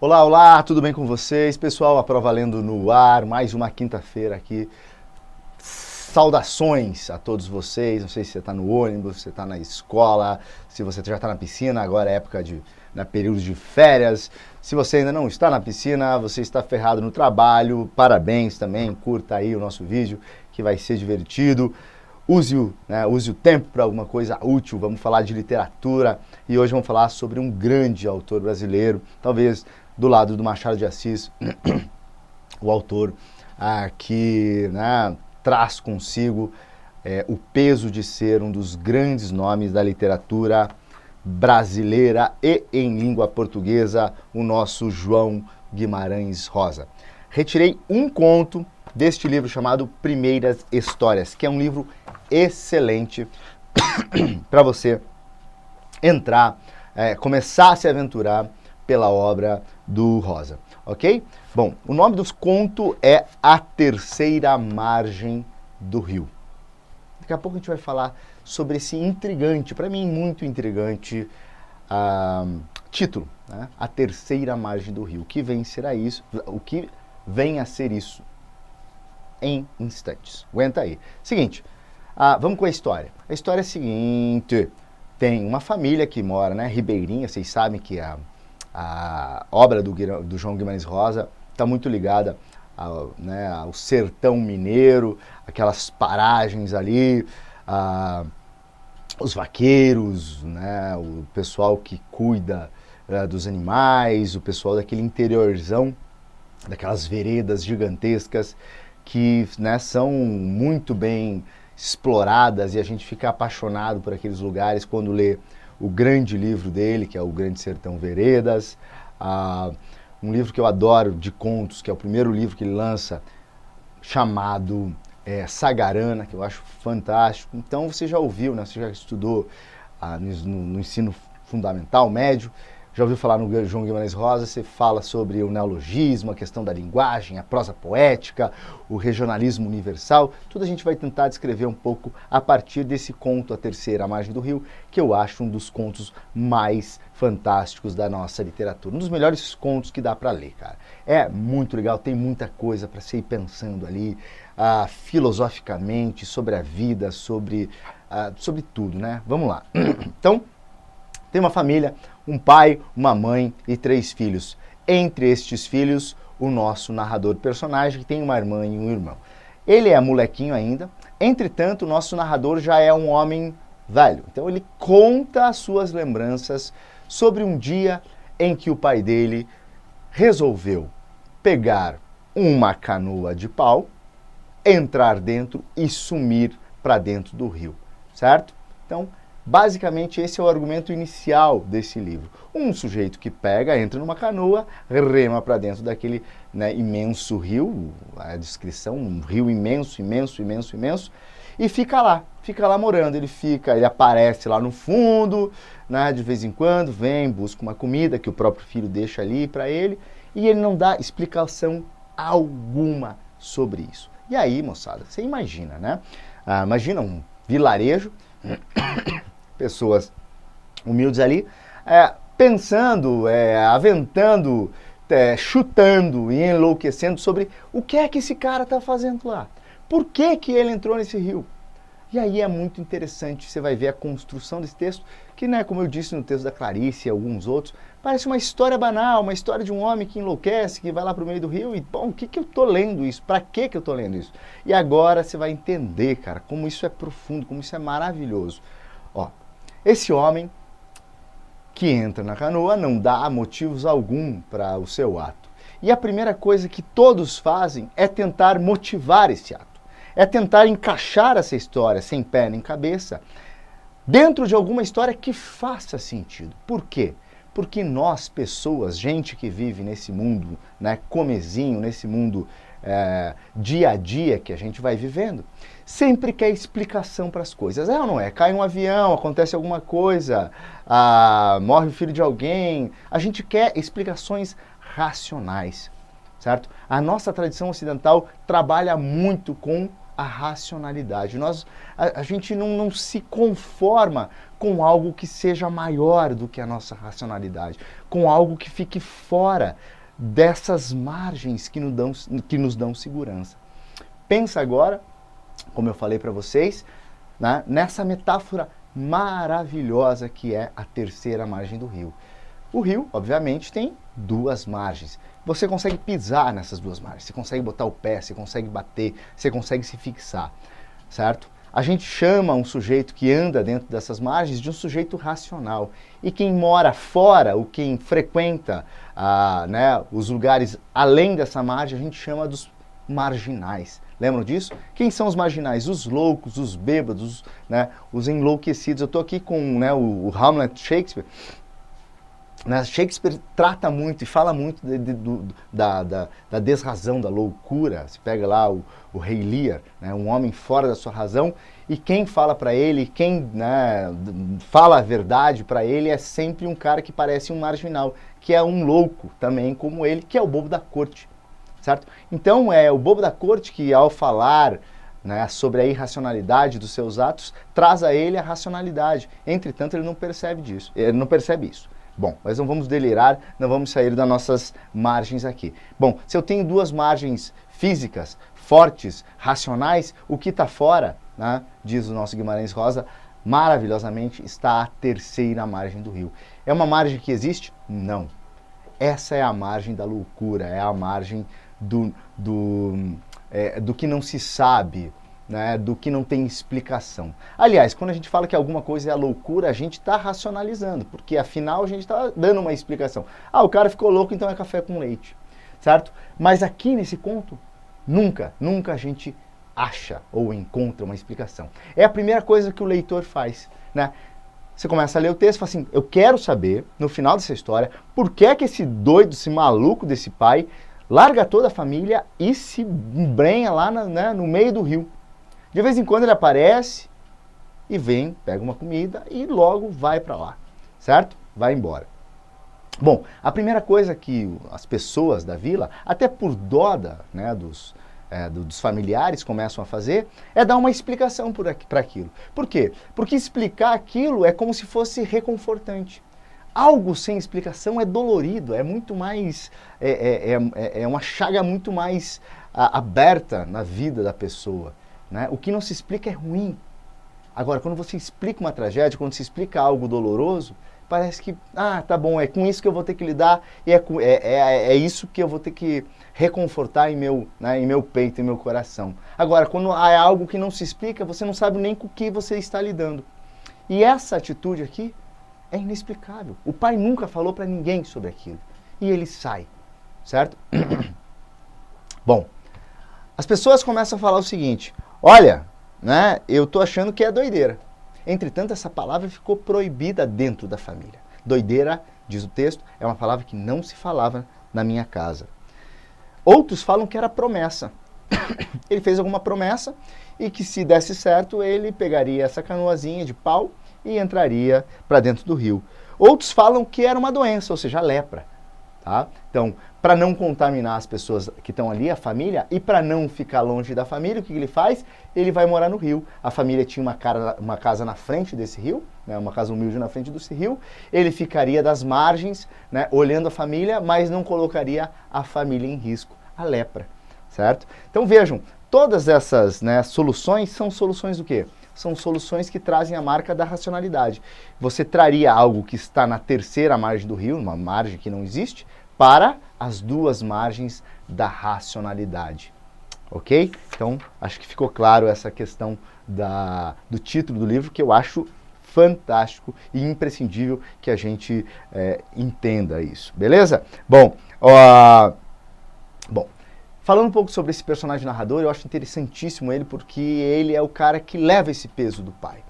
Olá, olá, tudo bem com vocês? Pessoal, a Prova Lendo no ar, mais uma quinta-feira aqui. Saudações a todos vocês, não sei se você está no ônibus, se você está na escola, se você já está na piscina, agora é época período de férias. Se você ainda não está na piscina, você está ferrado no trabalho, parabéns também, curta aí o nosso vídeo que vai ser divertido. Use o tempo para alguma coisa útil, vamos falar de literatura e hoje vamos falar sobre um grande autor brasileiro, talvez do lado do Machado de Assis, o autor que traz consigo o peso de ser um dos grandes nomes da literatura brasileira e em língua portuguesa, o nosso João Guimarães Rosa. Retirei um conto deste livro chamado Primeiras Histórias, que é um livro excelente para você entrar, começar a se aventurar pela obra do Rosa, ok? Bom, o nome dos contos é A Terceira Margem do Rio. Daqui a pouco a gente vai falar sobre esse intrigante, para mim muito intrigante, título, né? A Terceira Margem do Rio. O que vem a ser isso em instantes. Aguenta aí. Seguinte, vamos com a história. A história é a seguinte, tem uma família que mora, Ribeirinha, vocês sabem que a obra do João Guimarães Rosa está muito ligada ao sertão mineiro, aquelas paragens ali, os vaqueiros, o pessoal que cuida dos animais, o pessoal daquele interiorzão, daquelas veredas gigantescas que são muito bem exploradas e a gente fica apaixonado por aqueles lugares quando lê o grande livro dele, que é o Grande Sertão Veredas, um livro que eu adoro de contos, que é o primeiro livro que ele lança, chamado Sagarana, que eu acho fantástico. Então você já ouviu, você já estudou no ensino fundamental, médio, já ouviu falar no João Guimarães Rosa, você fala sobre o neologismo, a questão da linguagem, a prosa poética, o regionalismo universal, tudo a gente vai tentar descrever um pouco a partir desse conto, A Terceira Margem do Rio, que eu acho um dos contos mais fantásticos da nossa literatura, um dos melhores contos que dá para ler, cara. É muito legal, tem muita coisa para você ir pensando ali, filosoficamente, sobre a vida, sobre tudo, Vamos lá. Então, tem uma família, um pai, uma mãe e 3 filhos. Entre estes filhos, o nosso narrador personagem, que tem uma irmã e um irmão. Ele é molequinho ainda, entretanto, o nosso narrador já é um homem velho. Então ele conta as suas lembranças sobre um dia em que o pai dele resolveu pegar uma canoa de pau, entrar dentro e sumir para dentro do rio, certo? Então, basicamente, esse é o argumento inicial desse livro. Um sujeito que entra numa canoa, rema para dentro daquele imenso rio, a descrição, um rio imenso, imenso, imenso, imenso, e fica lá morando. Ele aparece lá no fundo, de vez em quando, vem, busca uma comida que o próprio filho deixa ali para ele, e ele não dá explicação alguma sobre isso. E aí, moçada, você imagina, imagina um vilarejo, pessoas humildes ali, pensando, aventando, chutando e enlouquecendo sobre o que é que esse cara está fazendo lá. Por que que ele entrou nesse rio? E aí é muito interessante, você vai ver a construção desse texto, que, como eu disse no texto da Clarice e alguns outros, parece uma história banal, uma história de um homem que enlouquece, que vai lá para o meio do rio e, bom, o que que eu tô lendo isso? Para que eu tô lendo isso? E agora você vai entender, cara, como isso é profundo, como isso é maravilhoso. Ó, esse homem que entra na canoa não dá motivos algum para o seu ato. E a primeira coisa que todos fazem é tentar motivar esse ato. É tentar encaixar essa história sem pé nem cabeça dentro de alguma história que faça sentido. Por quê? Porque nós, pessoas, gente que vive nesse mundo, comezinho, nesse mundo dia a dia que a gente vai vivendo, sempre quer explicação para as coisas. É ou não é? Cai um avião, acontece alguma coisa, morre o filho de alguém, a gente quer explicações racionais, certo? A nossa tradição ocidental trabalha muito com a racionalidade. A gente não se conforma com algo que seja maior do que a nossa racionalidade, com algo que fique fora dessas margens que nos dão segurança. Pensa agora, como eu falei para vocês, né, nessa metáfora maravilhosa que é a terceira margem do rio. O rio, obviamente, tem duas margens. Você consegue pisar nessas duas margens, você consegue botar o pé, você consegue bater, você consegue se fixar, certo? A gente chama um sujeito que anda dentro dessas margens de um sujeito racional. E quem mora fora, ou quem frequenta né, os lugares além dessa margem, a gente chama dos marginais. Lembram disso? Quem são os marginais? Os loucos, os bêbados, né, os enlouquecidos. Eu estou aqui com, né, o Hamlet Shakespeare. Né, Shakespeare trata muito e fala muito da desrazão, da loucura. Você pega lá o Rei Lear, né, um homem fora da sua razão, e quem fala para ele, quem, né, fala a verdade para ele é sempre um cara que parece um marginal, que é um louco também como ele, que é o bobo da corte, certo? Então é o bobo da corte que, ao falar, né, sobre a irracionalidade dos seus atos, traz a ele a racionalidade. Entretanto, ele não percebe disso, ele não percebe isso. Bom, mas não vamos delirar, não vamos sair das nossas margens aqui. Bom, se eu tenho duas margens físicas, fortes, racionais, o que está fora, né, diz o nosso Guimarães Rosa, maravilhosamente está a terceira margem do rio. É uma margem que existe? Não. Essa é a margem da loucura, é a margem do que não se sabe, né, do que não tem explicação. Aliás, quando a gente fala que alguma coisa é a loucura, a gente está racionalizando, porque afinal a gente está dando uma explicação. Ah, o cara ficou louco, então é café com leite, certo? Mas aqui nesse conto, nunca a gente acha ou encontra uma explicação. É a primeira coisa que o leitor faz, né? Você começa a ler o texto e fala assim, eu quero saber, no final dessa história, por que é que esse doido, esse maluco desse pai, larga toda a família e se embrenha lá né, no meio do rio. De vez em quando ele aparece e vem, pega uma comida e logo vai para lá, certo? Vai embora. Bom, a primeira coisa que as pessoas da vila, até por dó né, dos familiares, começam a fazer é dar uma explicação para aquilo. Por quê? Porque explicar aquilo é como se fosse reconfortante. Algo sem explicação é dolorido, é muito mais, é uma chaga muito mais aberta na vida da pessoa. Né? O que não se explica é ruim. Agora, quando você explica uma tragédia, quando se explica algo doloroso, parece que, tá bom, é com isso que eu vou ter que lidar, e é isso que eu vou ter que reconfortar em meu peito, em meu coração. Agora, quando há algo que não se explica, você não sabe nem com o que você está lidando. E essa atitude aqui é inexplicável. O pai nunca falou para ninguém sobre aquilo. E ele sai, certo? Bom, as pessoas começam a falar o seguinte, olha, né, eu tô achando que é doideira. Entretanto, essa palavra ficou proibida dentro da família. Doideira, diz o texto, é uma palavra que não se falava na minha casa. Outros falam que era promessa. Ele fez alguma promessa e que, se desse certo, ele pegaria essa canoazinha de pau e entraria para dentro do rio. Outros falam que era uma doença, ou seja, a lepra. Tá? Então, para não contaminar as pessoas que estão ali, a família, e para não ficar longe da família, o que ele faz? Ele vai morar no rio. A família tinha uma casa na frente desse rio, né, uma casa humilde na frente desse rio. Ele ficaria das margens, né, olhando a família, mas não colocaria a família em risco, a lepra, certo? Então vejam, todas essas, né, soluções são soluções do quê? São soluções que trazem a marca da racionalidade. Você traria algo que está na terceira margem do rio, uma margem que não existe, para as duas margens da racionalidade. Ok? Então, acho que ficou claro essa questão do título do livro, que eu acho fantástico e imprescindível que a gente entenda isso. Beleza? Bom, falando um pouco sobre esse personagem narrador, eu acho interessantíssimo ele, porque ele é o cara que leva esse peso do pai,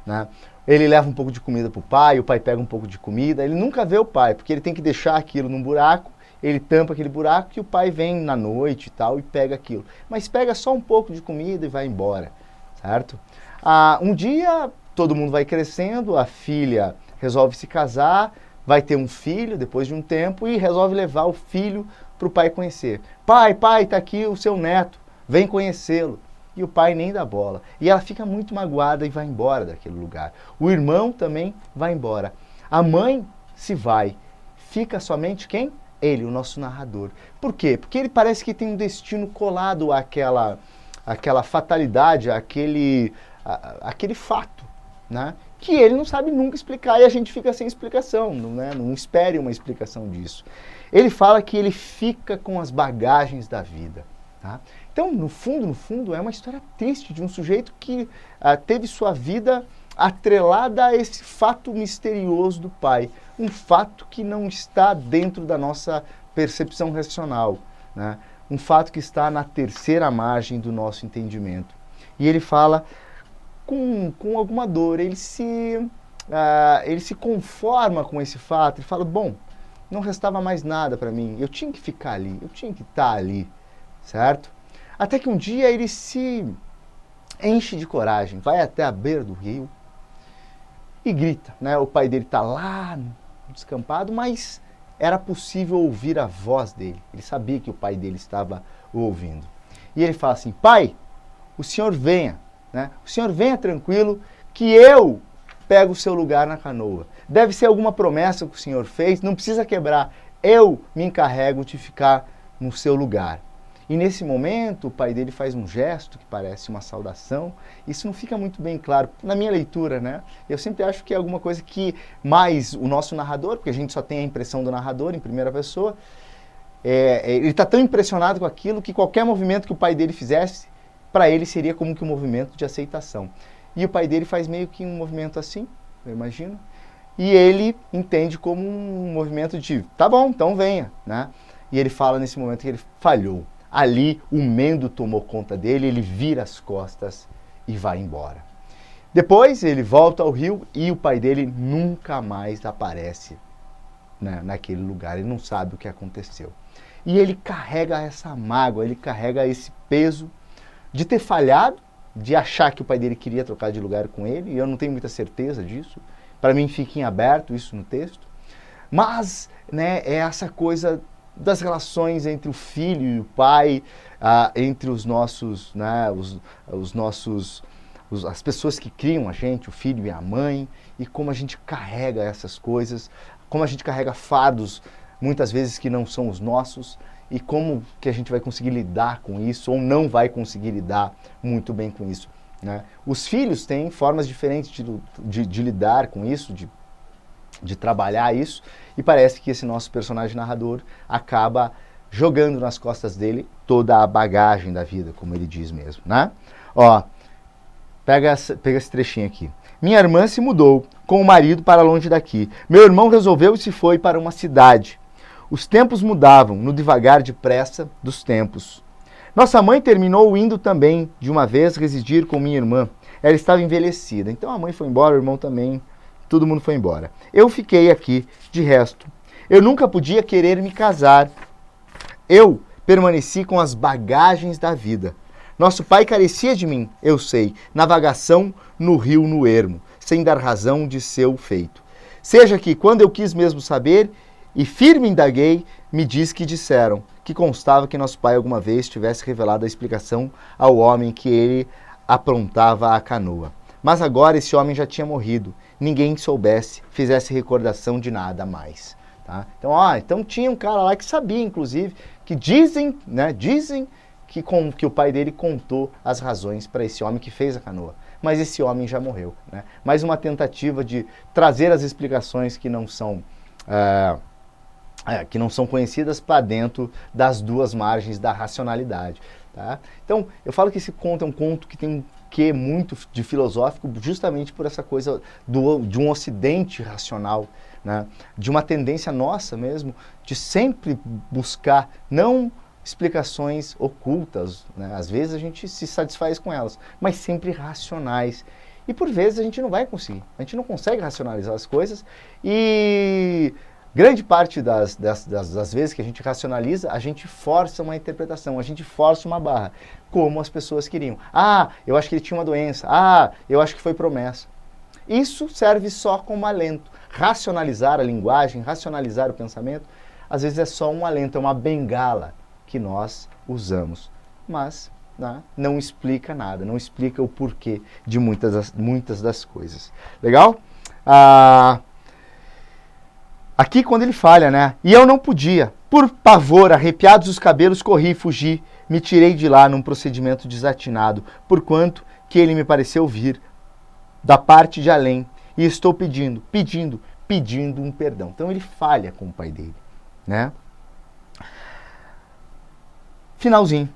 né? Ele leva um pouco de comida para o pai pega um pouco de comida, ele nunca vê o pai, porque ele tem que deixar aquilo num buraco, ele tampa aquele buraco e o pai vem na noite e tal e pega aquilo. Mas pega só um pouco de comida e vai embora, certo? Um dia todo mundo vai crescendo, a filha resolve se casar, vai ter um filho depois de um tempo e resolve levar o filho para o pai conhecer. Pai, tá aqui o seu neto, vem conhecê-lo. E o pai nem dá bola. E ela fica muito magoada e vai embora daquele lugar. O irmão também vai embora. A mãe se vai. Fica somente quem? Ele, o nosso narrador. Por quê? Porque ele parece que tem um destino colado àquela fatalidade, àquele fato, né? Que ele não sabe nunca explicar e a gente fica sem explicação, né? Não espere uma explicação disso. Ele fala que ele fica com as bagagens da vida. Tá? Então, no fundo, é uma história triste de um sujeito que teve sua vida atrelada a esse fato misterioso do pai. Um fato que não está dentro da nossa percepção racional, né? Um fato que está na terceira margem do nosso entendimento. E ele fala com alguma dor, ele se conforma com esse fato, ele fala, bom, não restava mais nada para mim, eu tinha que ficar ali, eu tinha que estar ali, certo? Até que um dia ele se enche de coragem, vai até a beira do rio e grita, né? O pai dele está lá no descampado, mas era possível ouvir a voz dele, ele sabia que o pai dele estava o ouvindo. E ele fala assim, pai, o senhor venha, né? O senhor venha tranquilo que eu pego o seu lugar na canoa. Deve ser alguma promessa que o senhor fez, não precisa quebrar. Eu me encarrego de ficar no seu lugar. E nesse momento o pai dele faz um gesto que parece uma saudação. Isso não fica muito bem claro na minha leitura, né? Eu sempre acho que é alguma coisa que mais o nosso narrador, porque a gente só tem a impressão do narrador em primeira pessoa, ele está tão impressionado com aquilo que qualquer movimento que o pai dele fizesse, para ele seria como que um movimento de aceitação. E o pai dele faz meio que um movimento assim, eu imagino, e ele entende como um movimento de, tá bom, então venha, né? E ele fala nesse momento que ele falhou. Ali o medo tomou conta dele, ele vira as costas e vai embora. Depois ele volta ao rio e o pai dele nunca mais aparece, né, naquele lugar, ele não sabe o que aconteceu. E ele carrega essa mágoa, ele carrega esse peso de ter falhado, de achar que o pai dele queria trocar de lugar com ele, e eu não tenho muita certeza disso. Para mim fica em aberto isso no texto. Mas, né, é essa coisa das relações entre o filho e o pai, entre os nossos, né, as pessoas que criam a gente, o filho e a mãe, e como a gente carrega essas coisas, como a gente carrega fardos, muitas vezes que não são os nossos, e como que a gente vai conseguir lidar com isso, ou não vai conseguir lidar muito bem com isso, né? Os filhos têm formas diferentes de lidar com isso, de trabalhar isso, e parece que esse nosso personagem narrador acaba jogando nas costas dele toda a bagagem da vida, como ele diz mesmo, né? Ó, pega esse trechinho aqui. Minha irmã se mudou com o marido para longe daqui. Meu irmão resolveu e se foi para uma cidade. Os tempos mudavam, no devagar depressa dos tempos. Nossa mãe terminou indo também, de uma vez, residir com minha irmã. Ela estava envelhecida. Então a mãe foi embora, o irmão também, todo mundo foi embora. Eu fiquei aqui, de resto. Eu nunca podia querer me casar. Eu permaneci com as bagagens da vida. Nosso pai carecia de mim, eu sei, na vagação no rio no ermo, sem dar razão de seu feito. Seja que, quando eu quis mesmo saber, e firme indaguei, me diz que disseram, que constava que nosso pai alguma vez tivesse revelado a explicação ao homem que ele aprontava a canoa. Mas agora esse homem já tinha morrido, ninguém soubesse, fizesse recordação de nada mais. Tá? Então tinha um cara lá que sabia, inclusive, que dizem que o pai dele contou as razões para esse homem que fez a canoa. Mas esse homem já morreu. Né? Mais uma tentativa de trazer as explicações que não são conhecidas para dentro das duas margens da racionalidade. Tá? Então, eu falo que esse conto é um conto que tem um quê muito de filosófico, justamente por essa coisa de um ocidente racional, né? De uma tendência nossa mesmo, de sempre buscar, não explicações ocultas, né? Às vezes a gente se satisfaz com elas, mas sempre racionais. E por vezes a gente não vai conseguir, a gente não consegue racionalizar as coisas e grande parte das vezes que a gente racionaliza, a gente força uma interpretação, a gente força uma barra, como as pessoas queriam. Eu acho que ele tinha uma doença. Eu acho que foi promessa. Isso serve só como alento. Racionalizar a linguagem, racionalizar o pensamento, às vezes é só um alento, é uma bengala que nós usamos. Mas né, não explica nada, não explica o porquê de muitas das coisas. Legal? Aqui quando ele falha, né? E eu não podia. Por pavor, arrepiados os cabelos, corri, fugi, me tirei de lá num procedimento desatinado, porquanto que ele me pareceu vir da parte de além, e estou pedindo um perdão. Então ele falha com o pai dele, né? Finalzinho.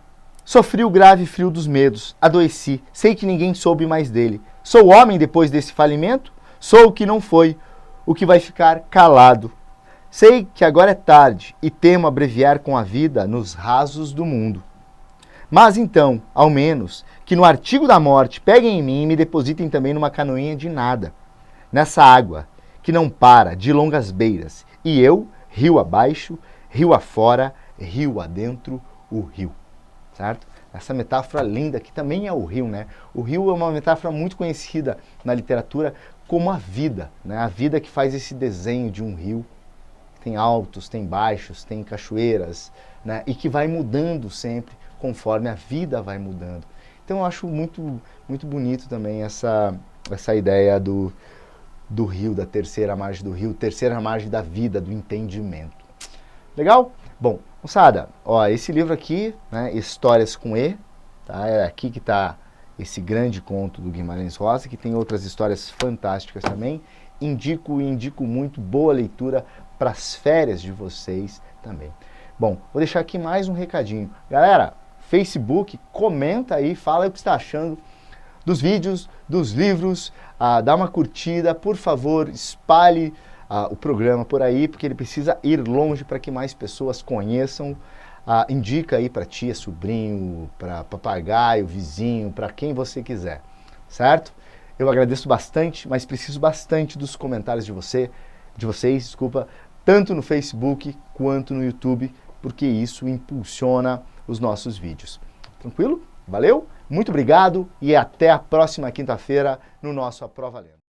Sofri o grave frio dos medos, adoeci, sei que ninguém soube mais dele. Sou homem depois desse falimento? Sou o que não foi, o que vai ficar calado. Sei que agora é tarde e temo abreviar com a vida nos rasos do mundo. Mas então, ao menos, que no artigo da morte peguem em mim e me depositem também numa canoinha de nada, nessa água que não para, de longas beiras, e eu, rio abaixo, rio afora, rio adentro, o rio. Certo? Essa metáfora linda que também é o rio, né? O rio é uma metáfora muito conhecida na literatura como a vida, né? A vida que faz esse desenho de um rio. Tem altos, tem baixos, tem cachoeiras, né? E que vai mudando sempre conforme a vida vai mudando. Então eu acho muito bonito também essa ideia do rio, da terceira margem do rio, terceira margem da vida, do entendimento. Legal? Bom, moçada, ó, esse livro aqui, né, Histórias com E, tá? É aqui que está esse grande conto do Guimarães Rosa, que tem outras histórias fantásticas também. Indico muito, boa leitura para as férias de vocês também. Bom, vou deixar aqui mais um recadinho. Galera, Facebook, comenta aí, fala o que está achando dos vídeos, dos livros, dá uma curtida, por favor, espalhe o programa por aí, porque ele precisa ir longe para que mais pessoas conheçam. Indica aí para tia, sobrinho, para papagaio, vizinho, para quem você quiser, certo? Eu agradeço bastante, mas preciso bastante dos comentários de vocês, tanto no Facebook quanto no YouTube, porque isso impulsiona os nossos vídeos. Tranquilo? Valeu? Muito obrigado e até a próxima quinta-feira no nosso Aprova Lendo.